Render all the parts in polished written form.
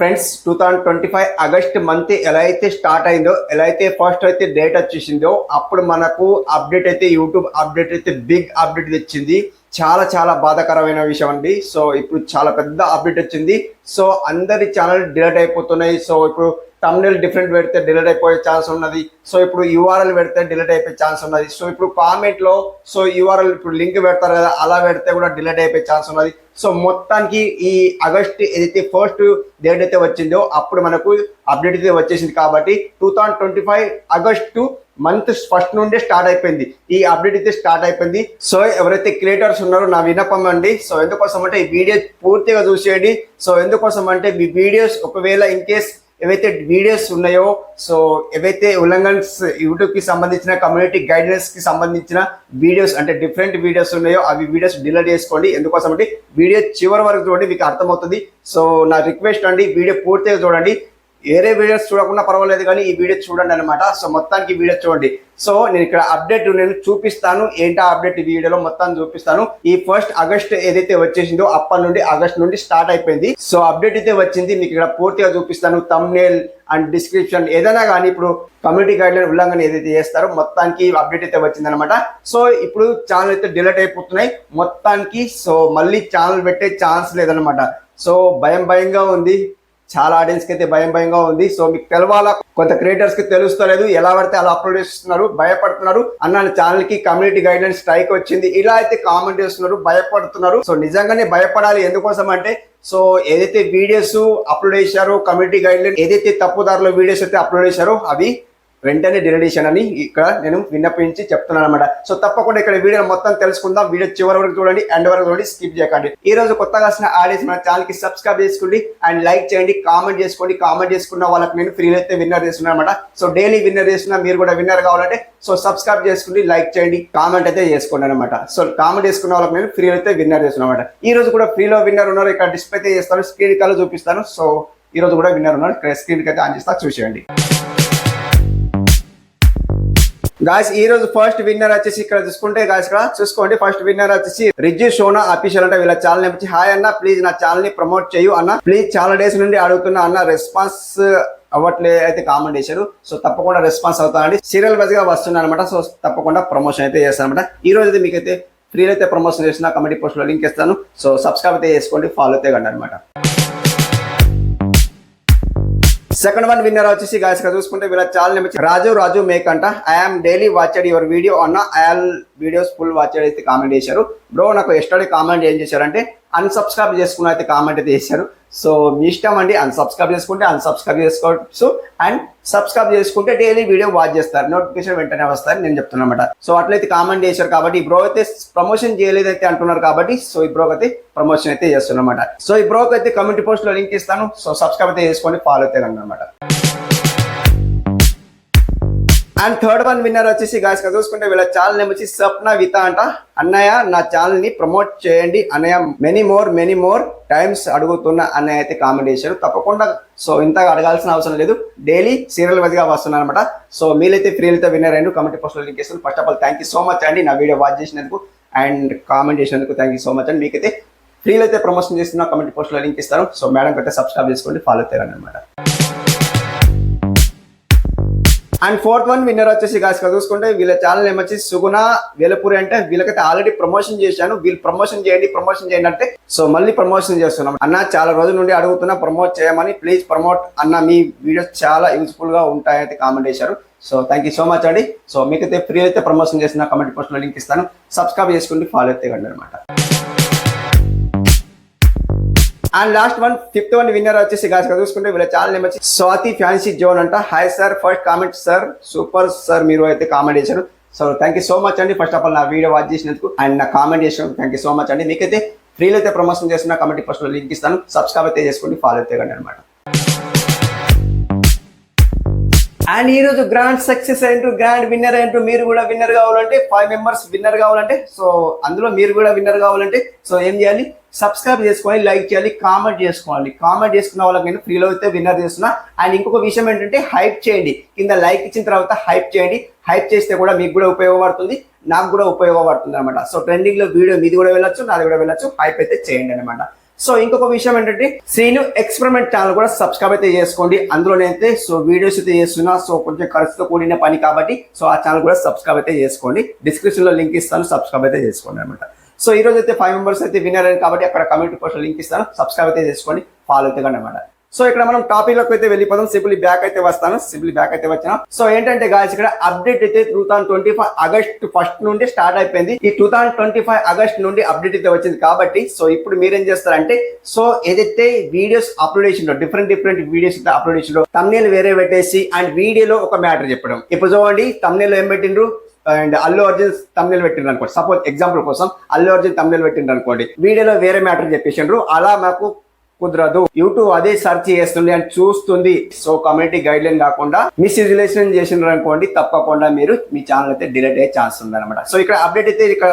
Friends 2025 August month ఎలా అయితే start అయిందో, ఎలా అయితే ఫస్ట్ అయితే డేట్ వచ్చేసిందో, అప్పుడు మనకు అప్డేట్ అయితే యూట్యూబ్ అప్డేట్ అయితే బిగ్ అప్డేట్ తెచ్చింది. చాలా చాలా బాధాకరమైన విషయం అండి. సో ఇప్పుడు చాలా పెద్ద అప్డేట్ వచ్చింది. సో అందరి ఛానల్ డిలీట్ అయిపోతున్నాయి. సో ఇప్పుడు thumbnail డిఫరెంట్ పెడితే డిలీట్ అయిపోయే ఛాన్స్ ఉన్నది. సో ఇప్పుడు యూఆర్ఎల్ పెడితే డిలీట్ అయిపోయే ఛాన్స్ ఉన్నది. సో ఇప్పుడు కామెంట్ లో సో యూఆర్ఎల్ ఇప్పుడు లింక్ పెడతారు కదా, అలా పెడితే కూడా డిలీట్ అయిపోయే ఛాన్స్ ఉన్నది. సో మొత్తానికి ఈ ఆగస్ట్ ఏదైతే ఫస్ట్ డేట్ అయితే వచ్చిందో అప్పుడు మనకు అప్డేట్ అయితే వచ్చేసింది. కాబట్టి 2025 ఆగస్టు మంత్ ఫస్ట్ నుండే స్టార్ట్ అయిపోయింది, ఈ అప్డేట్ అయితే స్టార్ట్ అయిపోయింది. సో ఎవరైతే క్రియేటర్స్ ఉన్నారో నా విన్నపం అండి, సో ఎందుకోసం అంటే ఈ వీడియో పూర్తిగా చూసేయండి. సో ఎందుకోసం అంటే మీ వీడియోస్ ఒకవేళ ఇన్ కేస్ ఏవైతే వీడియోస్ ఉన్నాయో, సో ఏవైతే ఉల్లంఘన్స్ యూట్యూబ్ కి సంబంధించిన కమ్యూనిటీ గైడెన్స్ కి సంబంధించిన వీడియోస్ అంటే డిఫరెంట్ వీడియోస్ ఉన్నాయో అవి వీడియోస్ డిలీట్ చేసుకోండి. ఎందుకోసం అంటే వీడియో చివరి వరకు చూడండి, మీకు అర్థమవుతుంది. సో నా రిక్వెస్ట్ అండి, వీడియో పూర్తిగా చూడండి. వేరే వీడియోస్ చూడకుండా పర్వాలేదు కానీ ఈ వీడియో చూడండి అనమాట. సో మొత్తానికి వీడియో చూడండి. సో నేను ఇక్కడ అప్డేట్ నేను చూపిస్తాను, ఏంటా అప్డేట్ ఈ వీడియోలో మొత్తం చూపిస్తాను. ఈ ఫస్ట్ ఆగస్ట్ ఏదైతే వచ్చేసిందో అప్పటి నుండి ఆగస్ట్ నుండి స్టార్ట్ అయిపోయింది. సో అప్డేట్ అయితే వచ్చింది, మీకు ఇక్కడ పూర్తిగా చూపిస్తాను. థంబ్నెయిల్ అండ్ డిస్క్రిప్షన్ ఏదైనా కానీ ఇప్పుడు కమ్యూనిటీ గైడ్లైన్ ఉల్లంఘన ఏదైతే చేస్తారో మొత్తానికి అప్డేట్ అయితే వచ్చింది అనమాట. సో ఇప్పుడు ఛానల్ అయితే డిలీట్ అయిపోతున్నాయి మొత్తానికి. సో మళ్ళీ ఛానల్ పెట్టే ఛాన్స్ లేదనమాట. సో భయంగా ఉంది, చాలా ఆడియన్స్ కి అయితే భయంగా ఉంది. సో మీకు తెలవాలా, కొంత క్రియేటర్స్ కి తెలుస్తలేదు, ఎలా పడితే అలా అప్లోడ్ చేస్తున్నారు, భయపడుతున్నారు. అన్న ఛానల్ కి కమ్యూనిటీ గైడ్లైన్ స్ట్రైక్ వచ్చింది, ఇలా అయితే కామెంట్ చేస్తున్నారు, భయపడుతున్నారు. సో నిజంగానే భయపడాలి. ఎందుకోసం అంటే సో ఏదైతే వీడియోస్ అప్లోడ్ చేశారో కమ్యూనిటీ గైడ్లైన్ ఏదైతే తప్పుదారులో వీడియోస్ అయితే అప్లోడ్ చేశారో అవి వెంటనే డిలీట్ అని ఇక్కడ నేను విన్నపించి చెప్తున్నాను అనమాట. సో తప్పకుండా ఇక్కడ వీడియో మొత్తం తెలుసుకుందాం. వీడియో చివరి వరకు చూడండి, ఎండ్ వరకు చూడండి, స్కిప్ చేయకండి. ఈ రోజు కొత్తగా వచ్చిన ఆడియన్స్ మన ఛానల్ కి సబ్స్క్రైబ్ చేసుకోండి అండ్ లైక్ చేయండి, కామెంట్ చేసుకోండి. కామెంట్ చేసుకున్న వాళ్ళకి నేను ఫ్రీ అయితే విన్నర్ చేస్తున్నాను అనమాట. సో డైలీ విన్నర్ చేస్తున్నా, మీరు కూడా విన్నర్ కావాలంటే సో సబ్స్క్రైబ్ చేసుకోండి, లైక్ చేయండి, కామెంట్ అయితే చేసుకోండి అనమాట. సో కామెంట్ చేసుకున్న వాళ్ళకి నేను ఫ్రీ అయితే విన్నర్ చేస్తున్నాను అనమాట. ఈ రోజు కూడా ఫ్రీలో విన్నర్ ఉన్నారు, ఇక్కడ డిస్ప్లే అయితే చేస్తాను, స్క్రీన్ కాల్ చూపిస్తాను. సో ఈ రోజు కూడా విన్నర్ ఉన్నారు, ఇక్కడ స్క్రీన్ అయితే ఆన్ చేస్తా, చూసేయండి. గాయస్ ఈ రోజు ఫస్ట్ విన్నర్ వచ్చేసి ఇక్కడ చూసుకుంటే గాయస్ ఇక్కడ చూసుకోండి, ఫస్ట్ విన్నర్ వచ్చేసి రిజ్జు సోనా అఫీషియల్ అంటే వీళ్ళ ఛానల్ వచ్చి హాయ్ అన్న, ప్లీజ్ నా ఛానల్ ని ప్రమోట్ చేయు అన్న, ప్లీజ్ చాలా డేస్ నుండి అడుగుతున్నా అన్న, రెస్పాన్స్ అవ్వట్లే అయితే కామెంట్ చేశారు. సో తప్పకుండా రెస్పాన్స్ అవుతానండి, సీరియల్ వైజ్ గా వస్తున్నా అనమాట. సో తప్పకుండా ప్రమోషన్ అయితే చేస్తాను అనమాట. ఈ రోజు అయితే మీకైతే ఫ్రీ అయితే ప్రమోషన్ చేసిన కమెంట్ పోస్ట్ లో లింక్ ఇస్తాను. సో సబ్స్క్రైబ్ అయితే చేసుకోండి, ఫాలో అయితే కండి అనమాట. సెకండ్ వన్ విన్నర్ వచ్చేసి గాయస్ గా చూసుకుంటే వీళ్ళ ఛానల్ నేమ్ రాజు మేక్ అంట. ఐఎమ్ డైలీ వాచెడ్ యువర్ వీడియో అన్న, ఆల్ వీడియోస్ ఫుల్ వాచెడ్ అయితే కామెంట్ చేశారు. బ్రో నాకు ఎస్టర్డే కామెంట్ ఏం చేశారంటే అన్సబ్స్క్రైబ్ చేసుకున్న అయితే కామెంట్ అయితే చేశారు. సో మీ ఇష్టం అండి, అన్సబ్స్క్రైబ్ చేసుకుంటే అన్సబ్స్క్రైబ్ చేసుకోవచ్చు అండ్ సబ్స్క్రైబ్ చేసుకుంటే డైలీ వీడియో వాచ్ చేస్తారు, నోటిఫికేషన్ వెంటనే వస్తారని నేను చెప్తున్నా అనమాట. సో అట్లయితే కామెంట్ చేశారు కాబట్టి ఈ బ్రో అయితే ప్రమోషన్ చేయలేదైతే అంటున్నారు కాబట్టి సో ఈ బ్రోకి అయితే ప్రమోషన్ అయితే చేస్తున్నమాట. సో ఈ బ్రోకి అయితే కమ్యూనిటీ పోస్ట్ లో లింక్ ఇస్తాను. సో సబ్స్క్రైబ్ అయితే చేసుకోండి, ఫాలో అయితే అనమాట. అండ్ థర్డ్ వన్ విన్నర్ వచ్చేసి గాయస్ గా చూసుకుంటే వీళ్ళ ఛానల్ నేమ్ వచ్చి స్వప్న విత అంట. అన్నయ్య నా ఛానల్ ని ప్రమోట్ చేయండి అన్నయ్య, మెనీ మోర్ టైమ్స్ అడుగుతున్న అన్నయ్య అయితే కామెంట్ చేశారు. తప్పకుండా సో ఇంతగా అడగాల్సిన అవసరం లేదు, డైలీ సీరియల్ వైజ్ గా వస్తున్నారు అనమాట. సో మీరైతే ఫ్రీ అయితే విన్నర్ అయిన కమెంట్ పోస్ట్ లో లింక్ ఇస్తాను. First of all thank you so much అండి, నా వీడియో వాచ్ చేసినందుకు అండ్ కామెంట్ చేసినందుకు థ్యాంక్ యూ సో మచ్ అండి. మీకైతే ఫ్రీ అయితే ప్రమోషన్ చేస్తున్న కమెంట్ పోస్ట్ లో లింక్ ఇస్తాను. సో మేడం అయితే సబ్స్క్రైబ్ చేసుకోండి, ఫాలో అయితే అనమాట. అండ్ ఫోర్త్ వన్ విన్నర్ వచ్చేసి గాయస్ గా చూసుకుంటే వీళ్ళ ఛానల్ నేమ్ వచ్చి సుగుణ వేలపూరి అంటే వీళ్ళకైతే ఆల్రెడీ ప్రమోషన్ చేశాను, వీళ్ళు ప్రమోషన్ చేయండి అంటే సో మళ్ళీ ప్రమోషన్ చేస్తున్నాం అన్న. చాలా రోజుల నుండి అడుగుతున్నా ప్రమోట్ చేయమని, ప్లీజ్ ప్రమోట్ అన్న, మీ వీడియోస్ చాలా యూస్ఫుల్ గా ఉంటాయని కామెంట్ చేశారు. So thank you so much అండి. సో మీకైతే ఫ్రీ అయితే ప్రమోషన్ చేసిన కమెంట్ పోస్ట్ లో లింక్ ఇస్తాను, సబ్స్క్రైబ్ చేసుకోండి, ఫాలో అయితే కండి అనమాట. And last one fifth one winner వచ్చేసి గాయస్ గా చూసుకుంటే వీళ్ళ ఛానల్ నేమ్ వచ్చి స్వాతి ఫ్యాన్సీ జోన్ అంట. Hi sir, first comment sir, super sir మీరు అయితే కామెంట్ చేశారు. So thank you so much అండి, ఫస్ట్ ఆఫ్ ఆల్ నా వీడియో వాచ్ చేసినందుకు అండ్ నా కామెంట్ చేసినందుకు థ్యాంక్ యూ సో మచ్ అండి. మీకైతే ఫ్రీలో అయితే ప్రమోషన్ చేస్తున్న కమెంట్ పోస్ట్ లో లింక్ ఇస్తాను, సబ్స్క్రైబ్ అయితే చేసుకోండి, ఫాలో అయితే కండి అనమాట. అండ్ ఈ రోజు గ్రాండ్ సక్సెస్ ఏంటో, గ్రాండ్ విన్నర్ ఏంటో, మీరు కూడా విన్నర్ కావాలంటే 5 మెంబర్స్ విన్నర్ కావాలంటే సో అందులో మీరు కూడా విన్నర్ కావాలంటే సో ఏం చేయాలి, సబ్స్క్రైబ్ చేసుకోవాలి, లైక్ చేయాలి, కామెంట్ చేసుకోవాలి. కామెంట్ చేసుకున్న వాళ్ళకి నేను ఫ్రీలో అయితే విన్నర్ చేస్తున్నా. అండ్ ఇంకొక విషయం ఏంటంటే హైప్ చేయండి, కింద లైక్ ఇచ్చిన తర్వాత హైప్ చేయండి. హైప్ చేస్తే కూడా మీకు కూడా ఉపయోగపడుతుంది, నాకు కూడా ఉపయోగపడుతుంది అనమాట. సో ట్రెండింగ్ లో వీడియో మీది కూడా వెళ్ళొచ్చు, నాది కూడా వెళ్ళొచ్చు, హైప్ అయితే చేయండి అనమాట. సో ఇంకొక విషయం ఏంటంటే శ్రీను ఎక్స్పెరిమెంట్ ఛానల్ కూడా సబ్స్క్రైబ్ అయితే చేసుకోండి. అందులోనైతే సో వీడియోస్ అయితే చేస్తున్నా, సో కొంచెం ఖర్చుతో కూడిన పని కాబట్టి సో ఆ ఛానల్ కూడా సబ్స్క్రైబ్ అయితే చేసుకోండి. డిస్క్రిప్షన్ లో లింక్ ఇస్తాను, సబ్స్క్రైబ్ అయితే చేసుకోండి అనమాట. సో ఈ రోజు అయితే 5 మెంబర్స్ అయితే విన్నర్ అని కాబట్టి అక్కడ కమ్యూనిటీ పోస్ట్ లింక్ ఇస్తాను, సబ్స్క్రైబ్ అయితే చేసుకోండి, ఫాలో అయితే కండి అనమాట. సో ఇక్కడ మనం టాపిక్ లోకి అయితే వెళ్ళిపోతాం. సింపుల్ బ్యాక్ అయితే వస్తాను, సింపుల్ బ్యాక్ అయితే వచ్చిన. సో ఏంటంటే గాయస్ ఇక్కడ అప్డేట్ అయితే 2025 ఆగస్ట్ 1 నుండి స్టార్ట్ అయిపోయింది. ఈ 2025 ఆగస్ట్ నుండి అప్డేట్ అయితే వచ్చింది కాబట్టి సో ఇప్పుడు మీరేం చేస్తారంటే సో ఏదైతే వీడియోస్ అప్లోడ్ చేసిండో డిఫరెంట్ వీడియోస్ అయితే అప్లోడ్ చేసిండో తమ్నేల్ వేరే పెట్టేసి అండ్ వీడియోలో ఒక మ్యాటర్ చెప్పడం. ఇప్పుడు చూడండి తమ్నేల్ ఏం పెట్టిండ్రు అండ్ అల్లు అర్జున్ తమ్నేల్ పెట్టిండ్రు అనుకోండి. సపోజ్ ఎగ్జాంపుల్ కోసం అల్లు అర్జున్ తమ్నేల్ పెట్టిండ్రు అనుకోండి, వీడియోలో వేరే మ్యాటర్ చెప్పేసిండ్రు. అలా మాకు కుదరదు, యూట్యూబ్ అదే సెర్చ్ చేస్తుంది అని చూస్తుంది. సో కమ్యూనిటీ గైడ్ లైన్ కాకుండా మిస్యూటిలైజేషన్ చేసినారు అనుకోండి, తప్పకుండా మీరు మీ ఛానల్ అయితే డిలీట్ అయ్యే ఛాన్స్ ఉంది అనమాట. సో ఇక్కడ అప్డేట్ అయితే ఇక్కడ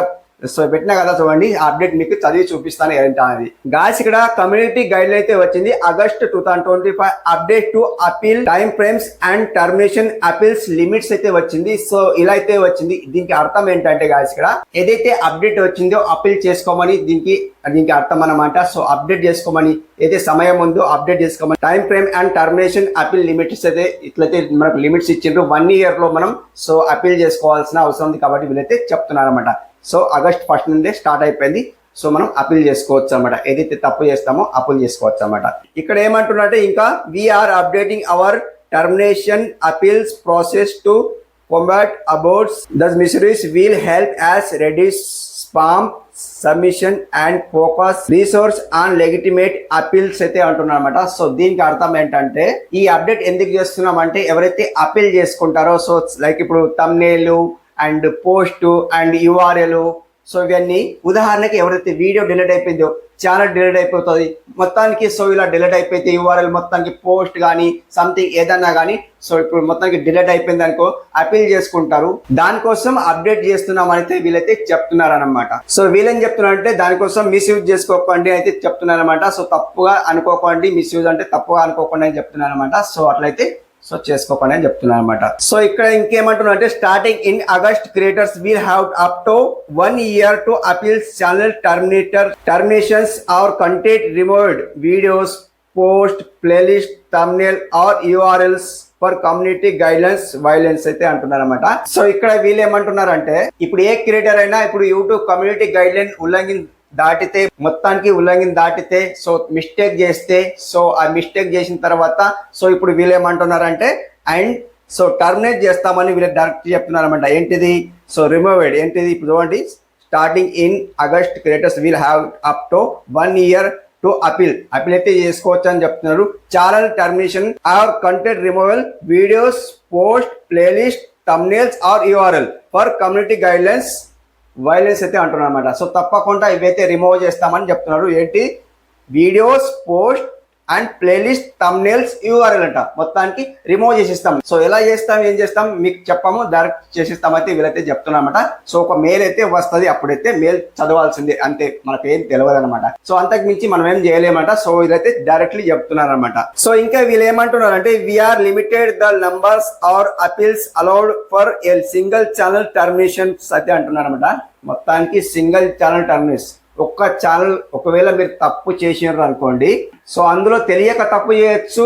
సో పెట్టినా కదా చూడండి, అప్డేట్ మీకు చదివి చూపిస్తాను ఏంటా అనేది. గాయస్ ఇక్కడ కమ్యూనిటీ గైడ్ లైన్ అయితే వచ్చింది. August 2025 update to appeal time frames and termination appeals limits అయితే వచ్చింది. సో ఇలా అయితే వచ్చింది. దీనికి అర్థం ఏంటంటే గాయస్ ఇక్కడ ఏదైతే అప్డేట్ వచ్చిందో అపీల్ చేసుకోమని దీనికి అర్థం అన్నమాట. సో అప్డేట్ చేసుకోమని ఏదైతే సమయం ఉందో అప్డేట్ చేసుకోమని time frame and termination appeal limits అయితే ఇట్లయితే మనకు లిమిట్స్ ఇచ్చిండ్రు. 1 year లో మనం సో అపీల్ చేసుకోవాల్సిన అవసరం ఉంది కాబట్టి వీళ్ళైతే చెప్తున్నారు అనమాట. సో ఆగస్ట్ 1 నుండే స్టార్ట్ అయిపోయింది. సో మనం అపీల్ చేసుకోవచ్చు అనమాట, ఏదైతే తప్పు చేస్తామో అపీల్ చేసుకోవచ్చు అనమాట. ఇక్కడ ఏమంటున్నారంటే ఇంకా we're updating our termination appeals process to combat aborts the miseries will help us reduce spam submission and focus resource on legitimate appeals అయితే అంటున్నారు అనమాట. సో దీనికి అర్థం ఏంటంటే ఈ అప్డేట్ ఎందుకు చేస్తున్నాం అంటే ఎవరైతే అపీల్ చేసుకుంటారో సో లైక్ ఇప్పుడు thumbnail and post and URL so ఇవన్నీ ఉదాహరణకి ఎవరైతే వీడియో డిలీట్ అయిపోయిందో ఛానల్ డిలీట్ అయిపోతుంది మొత్తానికి. సో ఇలా డిలీట్ అయిపోతే URL మొత్తానికి పోస్ట్ కానీ సంథింగ్ ఏదన్నా కానీ సో ఇప్పుడు మొత్తానికి డిలీట్ అయిపోయింది అనుకో అపీల్ చేసుకుంటారు. దానికోసం అప్డేట్ చేస్తున్నాం అయితే వీళ్ళైతే చెప్తున్నారు అనమాట. సో వీళ్ళేం చెప్తున్నారు అంటే దానికోసం మిస్యూజ్ చేసుకోకండి అయితే చెప్తున్నారు అనమాట. సో తప్పుగా అనుకోకండి, మిస్యూజ్ అంటే తప్పుగా అనుకోకండి అని చెప్తున్నారు అనమాట. సో అట్లయితే సో చేసుకోకండి అని చెప్తున్నారు అనమాట. సో ఇక్కడ ఇంకేమంటున్నారు అంటే starting in August creators will have up to 1 year to appeals channel terminations or content removed videos post playlist thumbnail or URLs for community guidelines violence అయితే అంటున్నారు అనమాట. సో ఇక్కడ వీళ్ళు ఏమంటున్నారంటే ఇప్పుడు ఏ క్రియేటర్ అయినా ఇప్పుడు యూట్యూబ్ కమ్యూనిటీ గైడ్లైన్ ఉల్లంఘన దాటితే సో మిస్టేక్ చేస్తే సో ఆ మిస్టేక్ చేసిన తర్వాత సో ఇప్పుడు వీళ్ళు ఏమంటున్నారంటే అండ్ సో టర్మినేట్ చేస్తామని వీళ్ళు డైరెక్ట్ చెప్తున్నారు అనమాట. ఏంటిది సో రిమూవ్డ్ ఏంటిది ఇప్పుడు చూడండి starting in August creators will have up to 1 year to appeal అయితే చేసుకోవచ్చు అని చెప్తున్నారు. Channel termination or content removal videos post playlist thumbnails or URL for community guidelines violence అయితే అంటున్నారు అనమాట. సో తప్పకుండా ఇవైతే రిమూవ్ చేస్తామని చెప్తున్నారు. ఏంటి videos post and playlist thumbnails URL అంట మొత్తానికి రిమూవ్ చేసిస్తాం. సో ఎలా చేస్తాం ఏం చేస్తాం మీకు చెప్పాము, డైరెక్ట్ చేసిస్తామైతే వీళ్ళైతే చెప్తున్నారు అనమాట. సో ఒక మెయిల్ అయితే వస్తుంది, అప్పుడైతే మెయిల్ చదవాల్సిందే అంతే, మనకు ఏం తెలియదు అనమాట. సో అంతకు మించి మనం ఏం చేయలేమంట. సో వీళ్ళైతే డైరెక్ట్లీ చెప్తున్నారు అనమాట. సో ఇంకా వీళ్ళు ఏమంటున్నారు అంటే we are limited the numbers or appeals allowed for a single channel terminations అయితే అంటున్నారు అనమాట. మొత్తానికి సింగిల్ ఛానల్ టర్మినేషన్ ఒక్క ఛానల్ ఒకవేళ మీరు తప్పు చేసినారు అనుకోండి సో అందులో తెలియక తప్పు చేయొచ్చు,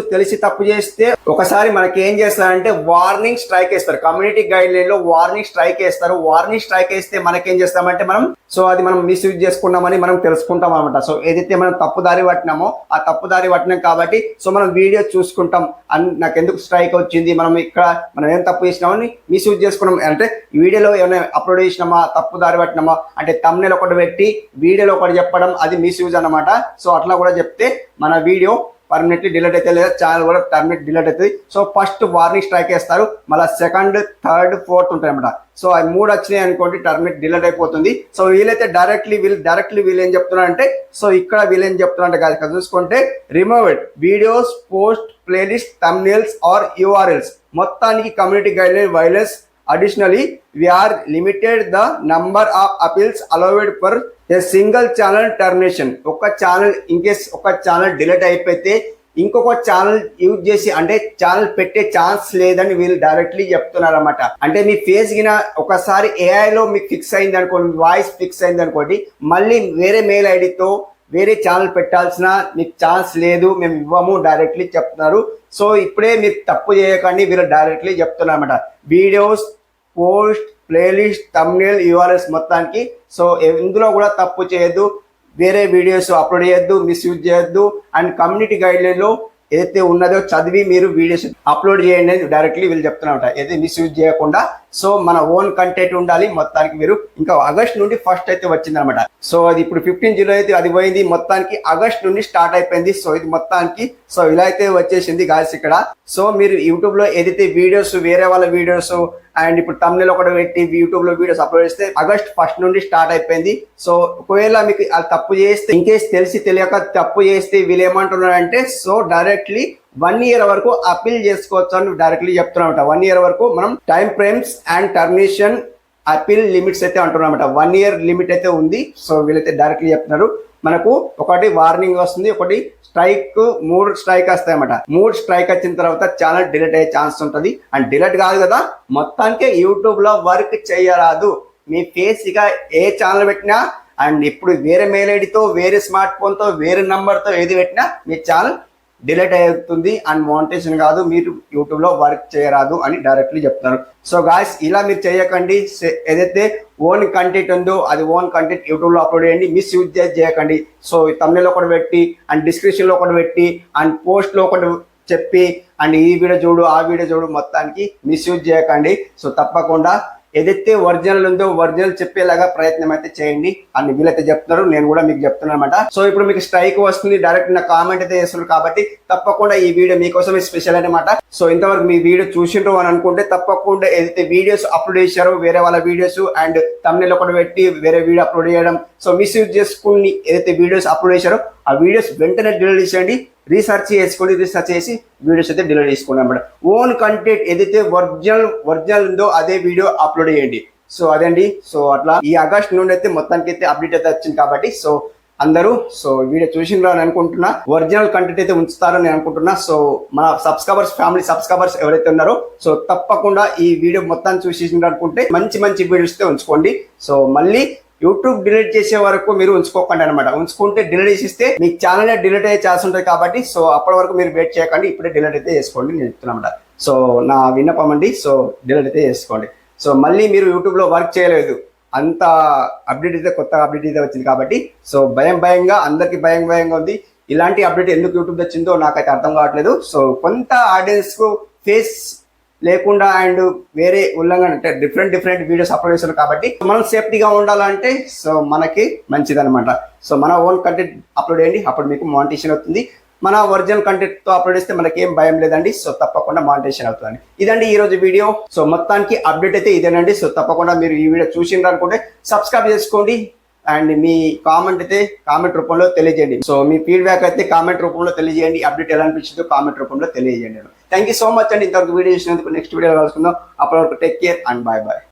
తెలిసి తప్పు చేస్తే ఒకసారి మనకి ఏం చేస్తారంటే వార్నింగ్ స్ట్రైక్ వేస్తారు. కమ్యూనిటీ గైడ్ లైన్ లో వార్నింగ్ స్ట్రైక్ వేస్తారు. వార్నింగ్ స్ట్రైక్ వేస్తే మనకేం చేస్తామంటే మనం సో అది మనం మిస్యూజ్ చేసుకున్నామని మనం తెలుసుకుంటాం అనమాట. సో ఏదైతే మనం తప్పుదారి పట్టినామో ఆ తప్పుదారి పట్టినాం కాబట్టి సో మనం వీడియో చూసుకుంటాం అని నాకు ఎందుకు స్ట్రైక్ వచ్చింది, మనం ఏం తప్పు చేసినామని మిస్యూజ్ చేసుకున్నాం అంటే వీడియోలో ఏమైనా అప్లోడ్ చేసినామా తప్పుదారి పట్టినామా అంటే thumbnail ఒకటి పెట్టి వీడియోలో ఒకటి చెప్పడం అది మిస్యూజ్ అన్నమాట. సో అట్లా కూడా చెప్తే మన వీడియో పర్మనెంట్లీ డిలీట్ అయితే లేదా ఛానల్ కూడా పర్మనెంట్ డిలీట్ అవుతుంది. సో ఫస్ట్ వార్నింగ్ స్ట్రైక్ వేస్తారు, మళ్ళీ సెకండ్ థర్డ్ ఫోర్త్ ఉంటాయి అన్నమాట. సో అవి 3 వచ్చినాయి అనుకోండి టర్మినేట్ డిలీట్ అయిపోతుంది. సో వీళ్ళైతే డైరెక్ట్లీ వీళ్ళు ఏం చెప్తున్నారంటే సో ఇక్కడ వీళ్ళు ఏం చెప్తున్నారంటే కాదు చూసుకుంటే removed videos post playlist thumbnails or URLs మొత్తానికి community guideline violence. Additionally, we are limited the number of appeals allowed for a single channel termination. ఒక ఛానల్ ఇన్ కేస్ ఒక ఛానల్ డిలీట్ అయిపోతే ఇంకొక ఛానల్ యూజ్ చేసి అంటే channel పెట్టే chance లేదని వీళ్ళు డైరెక్ట్లీ చెప్తున్నారు అనమాట. అంటే మీ ఫేస్ గిన ఒకసారి AI లో మీకు ఫిక్స్ అయింది అనుకోండి, వాయిస్ ఫిక్స్ అయింది అనుకోండి, మళ్ళీ వేరే మెయిల్ ఐడితో వేరే ఛానల్ పెట్టాల్సిన మీకు ఛాన్స్ లేదు, మేము ఇవ్వము డైరెక్ట్లీ చెప్తున్నారు. సో ఇప్పుడే మీరు తప్పు చేయకండి, మీరు డైరెక్ట్లీ చెప్తున్నారు అనమాట. Videos, post, playlist, thumbnail, URLs మొత్తానికి సో ఇందులో కూడా తప్పు చేయొద్దు, వేరే వీడియోస్ అప్లోడ్ చేయొద్దు, మిస్యూజ్ చేయొద్దు. అండ్ కమ్యూనిటీ గైడ్లైన్లో ఏదైతే ఉన్నదో చదివి మీరు వీడియోస్ అప్లోడ్ చేయండి అని డైరెక్ట్లీ వీళ్ళు చెప్తున్నా. ఏదైతే మిస్యూజ్ చేయకుండా సో మన ఓన్ కంటెంట్ ఉండాలి. మొత్తానికి మీరు ఇంకా ఆగస్ట్ నుండి ఫస్ట్ అయితే వచ్చిందనమాట. సో అది ఇప్పుడు 15 జూలై అయితే అది పోయింది, మొత్తానికి ఆగస్ట్ నుండి స్టార్ట్ అయిపోయింది. సో ఇది మొత్తానికి సో ఇలా అయితే వచ్చేసింది గాయస్ ఇక్కడ. సో మీరు యూట్యూబ్ లో ఏదైతే వీడియోస్, వేరే వాళ్ళ వీడియోస్ అండ్ ఇప్పుడు తమిళ ఒకటి పెట్టి యూట్యూబ్ లో వీడియోస్ అప్లోడ్ చేస్తే ఆగస్ట్ 1 నుండి స్టార్ట్ అయిపోయింది. సో ఒకవేళ మీకు అది తప్పు చేస్తే, ఇన్కేస్ తెలిసి తెలియక తప్పు చేస్తే వీళ్ళు ఏమంటున్నారంటే సో డైరెక్ట్లీ 1 year వరకు అపీల్ చేసుకోవచ్చు అని డైరెక్ట్లీ చెప్తున్నమాట. 1 year వరకు మనం time frames and termination appeal limits అయితే అంటున్నామట. 1 year లిమిట్ అయితే ఉంది. సో వీళ్ళైతే డైరెక్ట్లీ చెప్తున్నారు. మనకు ఒకటి వార్నింగ్ వస్తుంది, ఒకటి స్ట్రైక్, 3 స్ట్రైక్ వస్తాయన్నమాట. 3 స్ట్రైక్ వచ్చిన తర్వాత ఛానల్ డిలీట్ అయ్యే ఛాన్స్ ఉంటుంది. అండ్ డిలీట్ కాదు కదా, మొత్తానికి యూట్యూబ్ లో వర్క్ చేయరాదు. మీ ఫేస్ ఇక ఏ ఛానల్ పెట్టినా అండ్ ఇప్పుడు వేరే మెయిల్ ఐడితో, వేరే స్మార్ట్ ఫోన్ తో, వేరే నంబర్ తో ఏది పెట్టినా మీ ఛానల్ డిలీట్ అవుతుంది అండ్ మోనిటైజేషన్ కాదు, మీరు యూట్యూబ్ లో వర్క్ చేయరాదు అని డైరెక్ట్లీ చెప్తున్నారు. సో గాయస్ ఇలా మీరు చేయకండి. ఏదైతే ఓన్ కంటెంట్ ఉందో అది ఓన్ కంటెంట్ యూట్యూబ్ లో అప్లోడ్ చేయండి, మిస్యూజ్ చేయకండి. సో తమిళలో ఒకటి పెట్టి అండ్ డిస్క్రిప్షన్ లో ఒకటి పెట్టి అండ్ పోస్ట్ లో ఒకటి చెప్పి అండ్ ఈ వీడియో చూడు, ఆ వీడియో చూడు, మొత్తానికి మిస్యూజ్ చేయకండి. సో తప్పకుండా ఏదైతే ఒరిజినల్ ఉందో ఒరిజినల్ చెప్పేలాగా ప్రయత్నం అయితే చేయండి అని వీళ్ళైతే చెప్తున్నారు. నేను కూడా మీకు చెప్తున్నాను అనమాట. సో ఇప్పుడు మీకు స్ట్రైక్ వస్తుంది, డైరెక్ట్ నా కామెంట్ అయితే చేస్తున్నారు కాబట్టి తప్పకుండా ఈ వీడియో మీకోసమే స్పెషల్ అనమాట. సో ఇంతవరకు మీ వీడియో చూసిండ్రు అని అనుకుంటే తప్పకుండా ఏదైతే వీడియోస్ అప్లోడ్ చేశారో వేరే వాళ్ళ వీడియోస్ అండ్ తమిళలో ఒకటి పెట్టి వేరే వీడియో అప్లోడ్ చేయడం, సో మిస్యూజ్ చేసుకుని ఏదైతే వీడియోస్ అప్లోడ్ చేశారో ఆ వీడియోస్ వెంటనే డిలీట్ చేయండి. రీసెర్చ్ చేసుకోండి, రీసెర్చ్ చేసి వీడియోస్ అయితే డిలీట్ చేసుకోండి అన్నమాట. ఓన్ కంటెంట్ ఏదైతే ఒరిజినల్ ఉందో అదే వీడియో అప్లోడ్ చేయండి. సో అదండి. సో అట్లా ఈ ఆగస్ట్ నుండి అయితే మొత్తానికి అయితే అప్డేట్ అయితే వచ్చింది కాబట్టి సో అందరూ సో వీడియో చూసిండ్రు అని అనుకుంటున్నా. ఒరిజినల్ కంటెంట్ అయితే ఉంచుతారని నేను అనుకుంటున్నా. సో మన సబ్స్క్రైబర్స్, ఫ్యామిలీ సబ్స్క్రైబర్స్ ఎవరైతే ఉన్నారో సో తప్పకుండా ఈ వీడియో మొత్తాన్ని చూసిండ్రు అనుకుంటే మంచి మంచి వీడియోస్ అయితే ఉంచుకోండి. సో మళ్ళీ యూట్యూబ్ డిలీట్ చేసే వరకు మీరు ఉంచుకోకండి అనమాట. ఉంచుకుంటే డిలీట్ చేసిస్తే మీ ఛానల్ డిలీట్ అయ్యే ఛాన్స్ ఉంటుంది కాబట్టి సో అప్పటి వరకు మీరు వెయిట్ చేయకండి, ఇప్పుడే డిలీట్ అయితే చేసుకోండి నేను చెప్తున్నా. సో నా విన్నపం అండి. సో డిలీట్ అయితే చేసుకోండి. సో మళ్ళీ మీరు యూట్యూబ్ లో వర్క్ చేయలేదు, అంత అప్డేట్ అయితే కొత్త అప్డేట్ అయితే వచ్చింది కాబట్టి సో భయంగా అందరికి భయంగా ఉంది. ఇలాంటి అప్డేట్ ఎందుకు యూట్యూబ్ వచ్చిందో నాకైతే అర్థం కావట్లేదు. సో కొంత ఆడియన్స్ కు ఫేస్ లేకుండా అండ్ వేరే ఉల్లంఘన అంటే డిఫరెంట్ వీడియోస్ అప్లోడ్ చేస్తున్నారు కాబట్టి మనం సేఫ్టీగా ఉండాలంటే సో మనకి మంచిది అనమాట. సో మన ఓన్ కంటెంట్ అప్లోడ్ చేయండి, అప్పుడు మీకు మానిటైజేషన్ అవుతుంది. మన ఒరిజినల్ కంటెంట్ తో అప్లోడ్ చేస్తే మనకి ఏం భయం లేదండి. సో తప్పకుండా మానిటైజేషన్ అవుతుంది. ఇదండి ఈ రోజు వీడియో. సో మొత్తానికి అప్డేట్ అయితే ఇదేనండి. సో తప్పకుండా మీరు ఈ వీడియో చూసిండ్రు అనుకుంటే సబ్స్క్రైబ్ చేసుకోండి అండ్ మీ కామెంట్ అయితే కామెంట్ రూపంలో తెలియజేయండి. సో మీ ఫీడ్బ్యాక్ అయితే కామెంట్ రూపంలో తెలియజేయండి. అప్డేట్ ఎలా అనిపించిందో కామెంట్ రూపంలో తెలియజేయండి. థ్యాంక్ యూ సో మచ్ అండి ఇంతవరకు వీడియో చూసినందుకు. నెక్స్ట్ వీడియో కలుసుకుందాం. అప్పటి వరకు టేక్ కేర్ అండ్ బాయ్.